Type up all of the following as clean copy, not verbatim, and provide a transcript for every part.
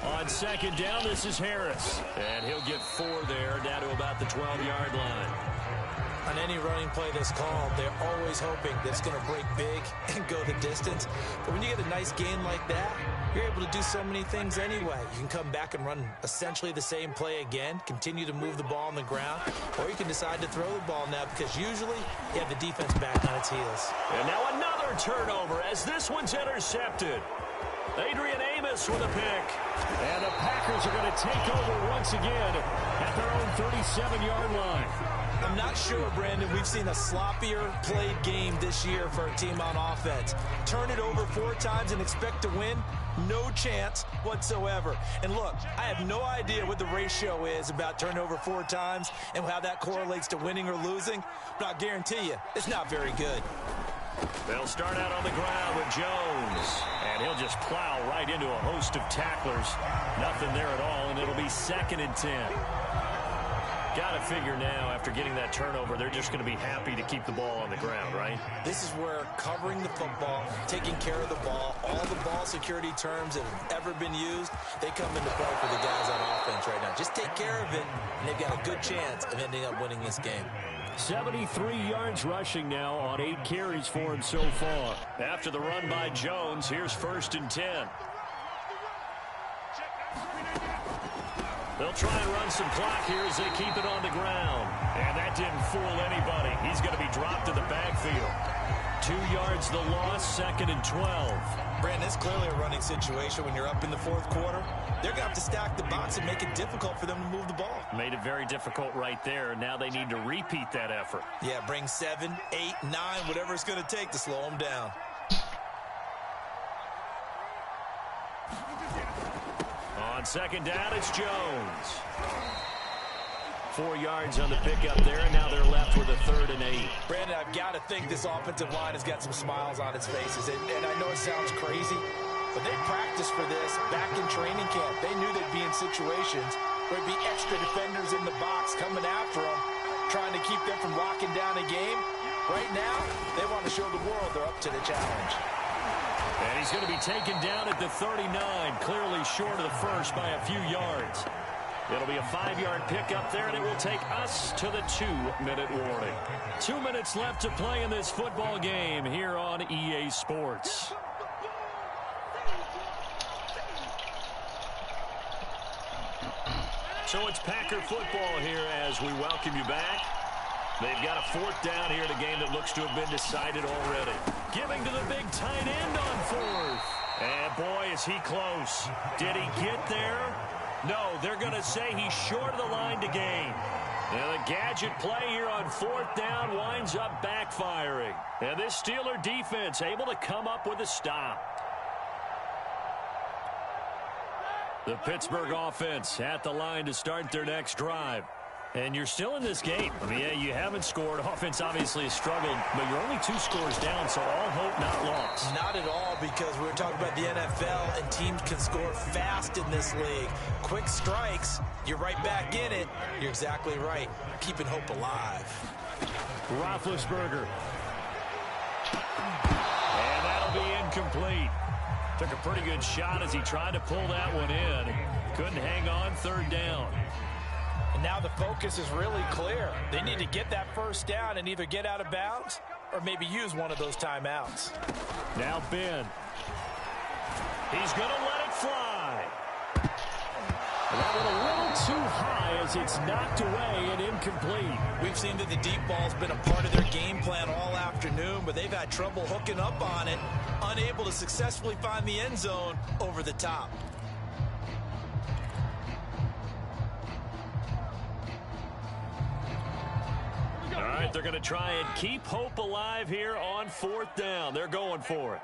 On second down, this is Harris. And he'll get 4 there, down to about the 12-yard line. On any running play that's called, they're always hoping that it's going to break big and go the distance. But when you get a nice gain like that, you're able to do so many things anyway. You can come back and run essentially the same play again, continue to move the ball on the ground, or you can decide to throw the ball now because usually you have the defense back on its heels. And now another turnover as this one's intercepted. Adrian Amos with a pick. And the Packers are going to take over once again at their own 37-yard line. I'm not sure, Brandon, we've seen a sloppier played game this year for a team on offense. Turn it over 4 times and expect to win? No chance whatsoever. And look, I have no idea what the ratio is about turnover 4 times and how that correlates to winning or losing, but I guarantee you, it's not very good. They'll start out on the ground with Jones. And he'll just plow right into a host of tacklers. Nothing there at all, and it'll be 2nd and 10. Got to figure now, after getting that turnover, they're just going to be happy to keep the ball on the ground, right? This is where covering the football, taking care of the ball, all the ball security terms that have ever been used, they come into play for the guys on offense right now. Just take care of it, and they've got a good chance of ending up winning this game. 73 yards rushing now on 8 carries for him so far. After the run by Jones, here's 1st and 10. They'll try and run some clock here as they keep it on the ground. And that didn't fool anybody. He's going to be dropped in the backfield. 2 yards the loss, 2nd and 12. Brandon, it's clearly a running situation when you're up in the 4th quarter. They're going to have to stack the box and make it difficult for them to move the ball. Made it very difficult right there. Now they need to repeat that effort. Yeah, bring 7, 8, 9, whatever it's going to take to slow them down. On 2nd down, it's Jones. 4 yards on the pickup there, and now they're left with a 3rd and 8. Brandon, I've got to think this offensive line has got some smiles on its faces. And I know it sounds crazy, but they practiced for this back in training camp. They knew they'd be in situations where there'd be extra defenders in the box coming after them, trying to keep them from locking down a game. Right now, they want to show the world they're up to the challenge. And he's going to be taken down at the 39, clearly short of the first by a few yards. It'll be a 5-yard pickup there, and it will take us to the 2-minute warning. 2 minutes left to play in this football game here on EA Sports. So it's Packer football here as we welcome you back. They've got a 4th down here in a game that looks to have been decided already. Giving to the big tight end on 4th. And boy, is he close. Did he get there? No, they're going to say he's short of the line to gain. And the gadget play here on 4th down winds up backfiring. And this Steeler defense able to come up with a stop. The Pittsburgh offense at the line to start their next drive. And you're still in this game. I mean, yeah, you haven't scored. Offense obviously has struggled, but you're only 2 scores down, so all hope not lost. Not at all, because we were talking about the NFL, and teams can score fast in this league. Quick strikes, you're right back in it. You're exactly right. Keeping hope alive. Roethlisberger. And that'll be incomplete. Took a pretty good shot as he tried to pull that one in. Couldn't hang on, 3rd down. And now the focus is really clear. They need to get that 1st down and either get out of bounds or maybe use one of those timeouts. Now Ben. He's going to let it fly. That one a little too high as it's knocked away and incomplete. We've seen that the deep ball's been a part of their game plan all afternoon, but they've had trouble hooking up on it, unable to successfully find the end zone over the top. All right, they're going to try and keep hope alive here on 4th down. They're going for it.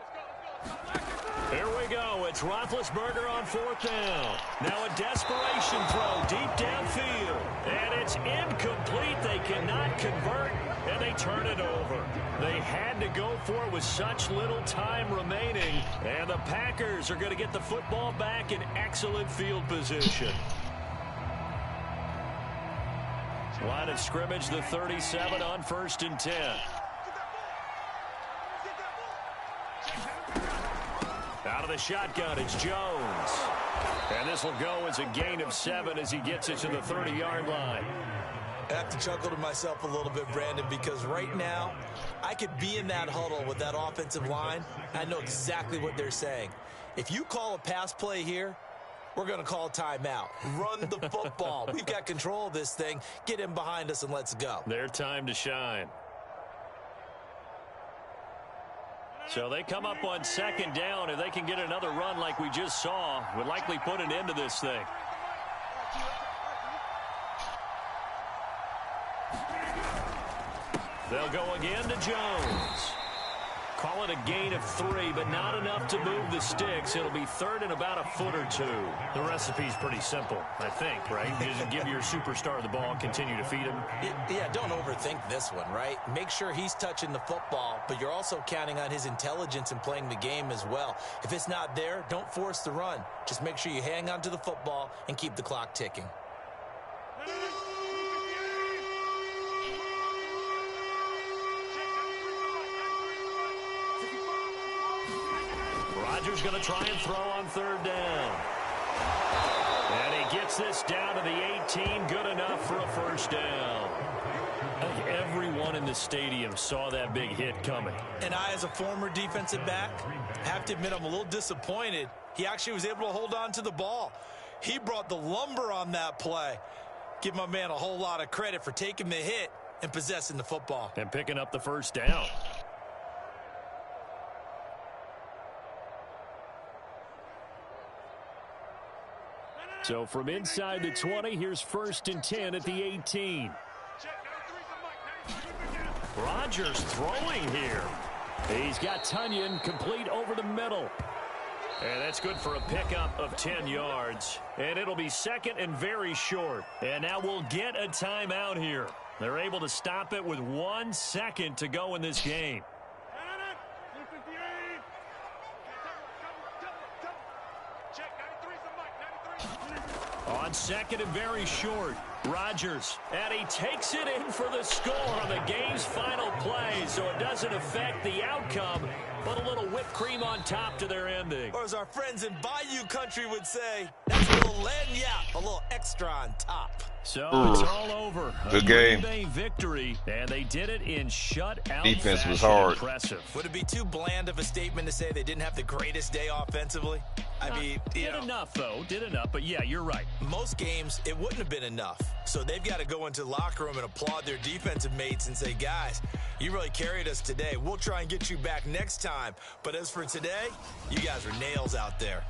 Here we go. It's Roethlisberger on 4th down. Now a desperation throw deep downfield. And it's incomplete. They cannot convert, and they turn it over. They had to go for it with such little time remaining. And the Packers are going to get the football back in excellent field position. Line of scrimmage, the 37 on 1st and 10. Out of with a shotgun, it's Jones. And this will go as a gain of 7 as he gets it to the 30-yard line. I have to chuckle to myself a little bit, Brandon, because right now I could be in that huddle with that offensive line. I know exactly what they're saying. If you call a pass play here, we're going to call timeout. Run the football. We've got control of this thing. Get in behind us and let's go. Their time to shine. So they come up on 2nd down. If they can get another run like we just saw, would likely put an end to this thing. They'll go again to Jones. Call it a gain of 3, but not enough to move the sticks. It'll be 3rd and about a foot or 2. The recipe's pretty simple, I think, right? Just give your superstar the ball, continue to feed him. Yeah, don't overthink this one, right? Make sure he's touching the football, but you're also counting on his intelligence in playing the game as well. If it's not there, don't force the run. Just make sure you hang on to the football and keep the clock ticking. Rodgers going to try and throw on 3rd down. And he gets this down to the 18. Good enough for a 1st down. I think everyone in the stadium saw that big hit coming. And I, as a former defensive back, have to admit I'm a little disappointed. He actually was able to hold on to the ball. He brought the lumber on that play. Give my man a whole lot of credit for taking the hit and possessing the football. And picking up the 1st down. So from inside the 20, here's 1st and 10 at the 18. Rodgers throwing here. He's got Tunyon complete over the middle. And that's good for a pickup of 10 yards. And it'll be 2nd and very short. And now we'll get a timeout here. They're able to stop it with 1 second to go in this game. On 2nd and very short, Rodgers, and he takes it in for the score on the game's final play, so it doesn't affect the outcome, but a little whipped cream on top to their ending. Or as our friends in Bayou country would say, that's a little lagniappe, a little extra on top. So it's all over. Good game. Green Bay victory, and they did it in shutout Defense fashion. was hard. Impressive. Would it be too bland of a statement to say they didn't have the greatest day offensively? I mean, did enough, though. Did enough, but yeah, you're right. Most games, it wouldn't have been enough. So they've got to go into the locker room and applaud their defensive mates and say, guys, you really carried us today. We'll try and get you back next time. But as for today, you guys are nails out there.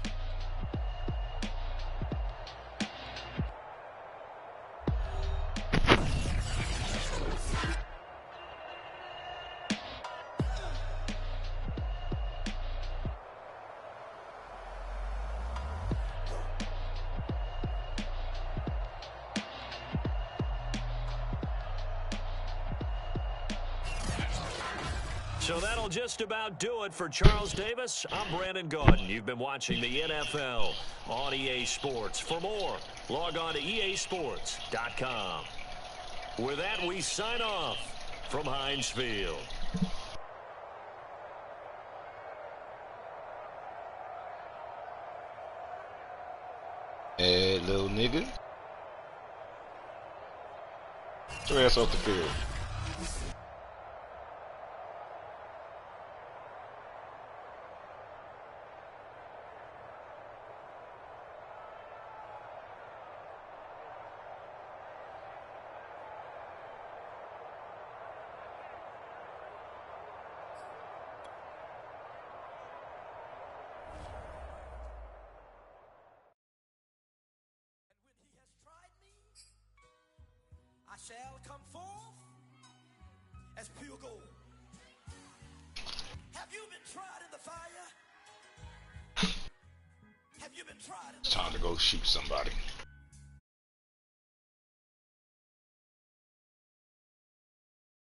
So that'll just about do it for Charles Davis. I'm Brandon Gaudin. You've been watching the NFL on EA Sports. For more, log on to easports.com. With that, we sign off from Heinz Field. Hey, little nigga. Get your ass off the field. Shall come forth as pure gold. Have you been tried in the fire? Have you been tried in the It's time to go shoot somebody.